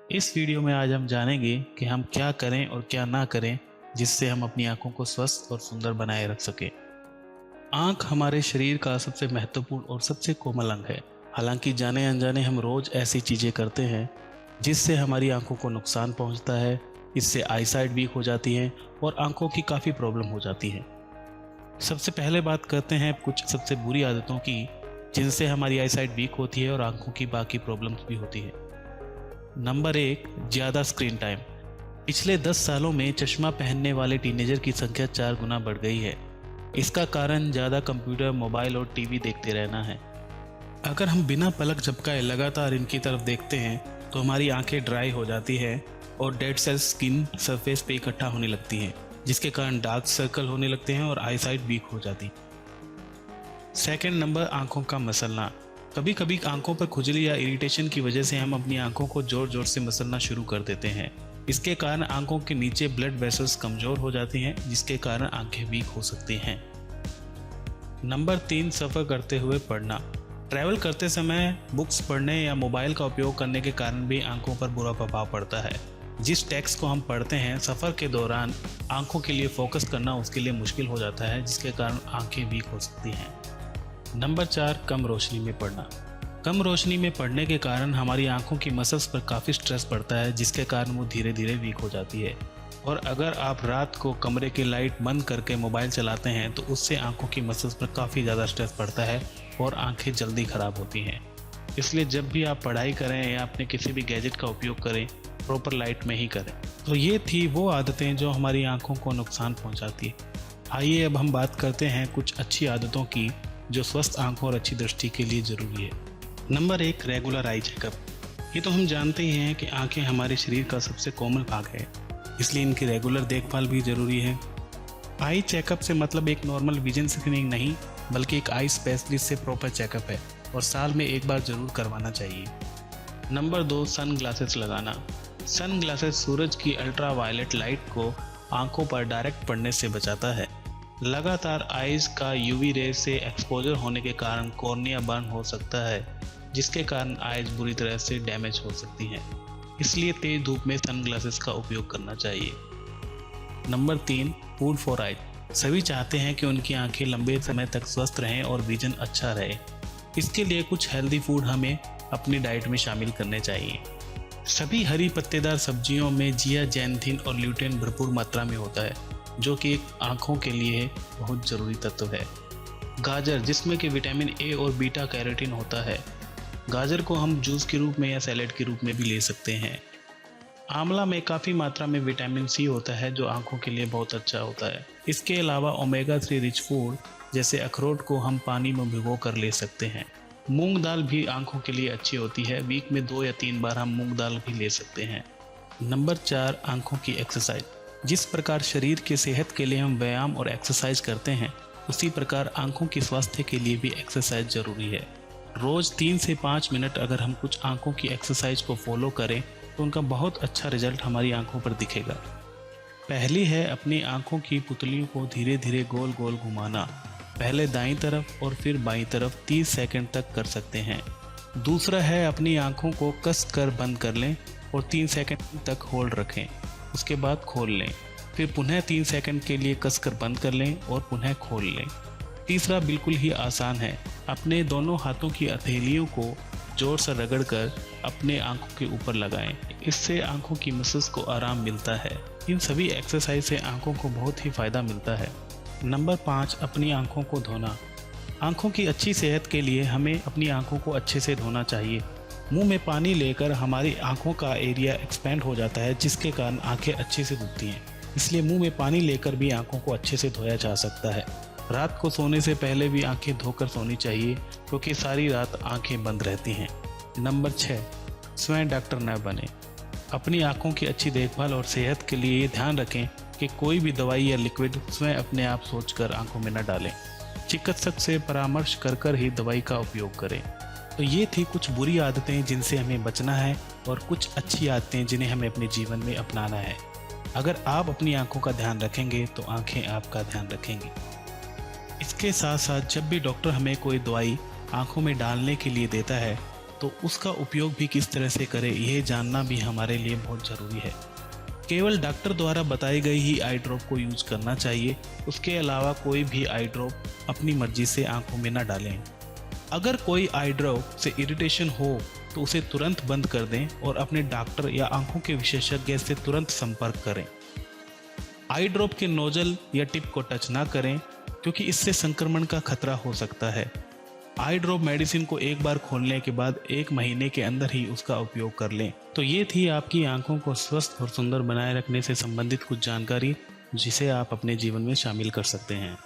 इस वीडियो में आज हम जानेंगे कि हम क्या करें और क्या ना करें जिससे हम अपनी आंखों को स्वस्थ और सुंदर बनाए रख सकें। आंख हमारे शरीर का सबसे महत्वपूर्ण और सबसे कोमल अंग है। हालांकि जाने अनजाने हम रोज ऐसी चीजें करते हैं जिससे हमारी आंखों को नुकसान पहुंचता है। इससे आईसाइट वीक हो जाती है और आंखों की काफ़ी प्रॉब्लम हो जाती है। सबसे पहले बात करते हैं कुछ सबसे बुरी आदतों की जिनसे हमारी आईसाइट वीक होती है और आंखों की बाकी प्रॉब्लम्स भी होती है। नंबर 1, ज़्यादा स्क्रीन टाइम। पिछले 10 सालों में चश्मा पहनने वाले टीनेजर की संख्या 4 गुना बढ़ गई है। इसका कारण ज़्यादा कंप्यूटर, मोबाइल और टीवी देखते रहना है। अगर हम बिना पलक झपकाए लगातार इनकी तरफ देखते हैं तो हमारी आंखें ड्राई हो जाती है और डेड सेल्स स्किन सरफेस पे इकट्ठा होने लगती हैं, जिसके कारण डार्क सर्कल होने लगते हैं और आईसाइट वीक हो जाती। सेकंड नंबर, आंखों का मसलना। कभी कभी आंखों पर खुजली या इरिटेशन की वजह से हम अपनी आंखों को जोर जोर से मसलना शुरू कर देते हैं। इसके कारण आंखों के नीचे ब्लड वेसल्स कमजोर हो जाती हैं, जिसके कारण आंखें वीक हो सकती हैं। नंबर 3, सफ़र करते हुए पढ़ना। ट्रैवल करते समय बुक्स पढ़ने या मोबाइल का उपयोग करने के कारण भी आंखों पर बुरा प्रभाव पड़ता है। जिस टेक्स्ट को हम पढ़ते हैं सफ़र के दौरान आंखों के लिए फोकस करना उसके लिए मुश्किल हो जाता है, जिसके कारण आंखें वीक हो सकती हैं। नंबर 4, कम रोशनी में पढ़ना। कम रोशनी में पढ़ने के कारण हमारी आंखों की मसल्स पर काफ़ी स्ट्रेस पड़ता है, जिसके कारण वो धीरे धीरे वीक हो जाती है। और अगर आप रात को कमरे की लाइट बंद करके मोबाइल चलाते हैं तो उससे आंखों की मसल्स पर काफ़ी ज़्यादा स्ट्रेस पड़ता है और आंखें जल्दी ख़राब होती हैं। इसलिए जब भी आप पढ़ाई करें या अपने किसी भी गैजेट का उपयोग करें, प्रॉपर लाइट में ही करें। तो ये थी वो आदतें जो हमारी आंखों को नुकसान पहुंचाती है। आइए अब हम बात करते हैं कुछ अच्छी आदतों की जो स्वस्थ आंखों और अच्छी दृष्टि के लिए ज़रूरी है। Number 1, regular eye checkup. ये तो हम जानते ही हैं कि आंखें हमारे शरीर का सबसे कोमल भाग है, इसलिए इनकी रेगुलर देखभाल भी ज़रूरी है। आई चेकअप से मतलब एक नॉर्मल विजन स्क्रीनिंग नहीं, बल्कि एक आई स्पेशलिस्ट से प्रॉपर चेकअप है और साल में एक बार ज़रूर करवाना चाहिए। नंबर 2, सन ग्लासेस लगाना। सन ग्लासेस सूरज की अल्ट्रा वायलेट लाइट को आंखों पर डायरेक्ट पड़ने से बचाता है। लगातार आइज़ का यूवी रे से एक्सपोजर होने के कारण कॉर्निया बर्न हो सकता है, जिसके कारण आइज़ बुरी तरह से डैमेज हो सकती हैं। इसलिए तेज धूप में सन ग्लासेस का उपयोग करना चाहिए। Number 3, food for I. सभी चाहते हैं कि उनकी आंखें लंबे समय तक स्वस्थ रहें और विजन अच्छा रहे। इसके लिए कुछ हेल्दी फूड हमें अपनी डाइट में शामिल करने चाहिए। सभी हरी पत्तेदार सब्जियों में जिया, जैंथिन और ल्यूटेन भरपूर मात्रा में होता है, जो कि आंखों के लिए बहुत ज़रूरी तत्व है। गाजर, जिसमें कि विटामिन ए और बीटा कैरोटीन होता है। गाजर को हम जूस के रूप में या सैलेड के रूप में भी ले सकते हैं। आंवला में काफ़ी मात्रा में विटामिन सी होता है, जो आंखों के लिए बहुत अच्छा होता है। इसके अलावा ओमेगा 3 रिच फूड जैसे अखरोट को हम पानी में भिगो कर ले सकते हैं। मूंग दाल भी आंखों के लिए अच्छी होती है। वीक में 2 या 3 बार हम मूंग दाल भी ले सकते हैं। नंबर 4, आंखों की एक्सरसाइज। जिस प्रकार शरीर की सेहत के लिए हम व्यायाम और एक्सरसाइज करते हैं, उसी प्रकार आंखों की स्वास्थ्य के लिए भी एक्सरसाइज जरूरी है। रोज़ 3 से 5 मिनट अगर हम कुछ आंखों की एक्सरसाइज को फॉलो करें तो उनका बहुत अच्छा रिजल्ट हमारी आंखों पर दिखेगा। पहली है अपनी आंखों की पुतलियों को धीरे धीरे गोल गोल घुमाना। पहले दाईं तरफ और फिर बाईं तरफ 30 सेकंड तक कर सकते हैं। दूसरा है अपनी आंखों को कस कर बंद कर लें और 3 सेकंड तक होल्ड रखें, उसके बाद खोल लें। फिर पुनः 3 सेकंड के लिए कस कर बंद कर लें और पुनः खोल लें। तीसरा बिल्कुल ही आसान है, अपने दोनों हाथों की हथेलियों को जोर से रगड़कर अपने आंखों के ऊपर लगाएं। इससे आंखों की मसल्स को आराम मिलता है। इन सभी एक्सरसाइज से आंखों को बहुत ही फ़ायदा मिलता है। नंबर 5, अपनी आंखों को धोना। आंखों की अच्छी सेहत के लिए हमें अपनी आंखों को अच्छे से धोना चाहिए। मुंह में पानी लेकर हमारी आंखों का एरिया एक्सपेंड हो जाता है, जिसके कारण आंखें अच्छे से दिखती हैं। इसलिए मुंह में पानी लेकर भी आंखों को अच्छे से धोया जा सकता है। रात को सोने से पहले भी आंखें धोकर सोनी चाहिए, क्योंकि सारी रात आंखें बंद रहती हैं। नंबर 6, स्वयं डॉक्टर न बने। अपनी आंखों की अच्छी देखभाल और सेहत के लिए ये ध्यान रखें कि कोई भी दवाई या लिक्विड स्वयं अपने आप सोचकर आंखों में न डालें। चिकित्सक से परामर्श कर ही दवाई का उपयोग करें। तो ये थी कुछ बुरी आदतें जिनसे हमें बचना है और कुछ अच्छी आदतें जिन्हें हमें अपने जीवन में अपनाना है। अगर आप अपनी आंखों का ध्यान रखेंगे तो आंखें आपका ध्यान रखेंगी। इसके साथ साथ जब भी डॉक्टर हमें कोई दवाई आंखों में डालने के लिए देता है तो उसका उपयोग भी किस तरह से करें, यह जानना भी हमारे लिए बहुत ज़रूरी है। केवल डॉक्टर द्वारा बताई गई ही आई ड्रॉप को यूज करना चाहिए। उसके अलावा कोई भी आई ड्रॉप अपनी मर्जी से आंखों में न डालें। अगर कोई आई ड्रॉप से इरिटेशन हो तो उसे तुरंत बंद कर दें और अपने डॉक्टर या आंखों के विशेषज्ञ से तुरंत संपर्क करें। आई ड्रॉप के नोजल या टिप को टच ना करें क्योंकि इससे संक्रमण का खतरा हो सकता है। आई ड्रॉप मेडिसिन को एक बार खोलने के बाद 1 महीने के अंदर ही उसका उपयोग कर लें। तो ये थी आपकी आंखों को स्वस्थ और सुंदर बनाए रखने से संबंधित कुछ जानकारी, जिसे आप अपने जीवन में शामिल कर सकते हैं।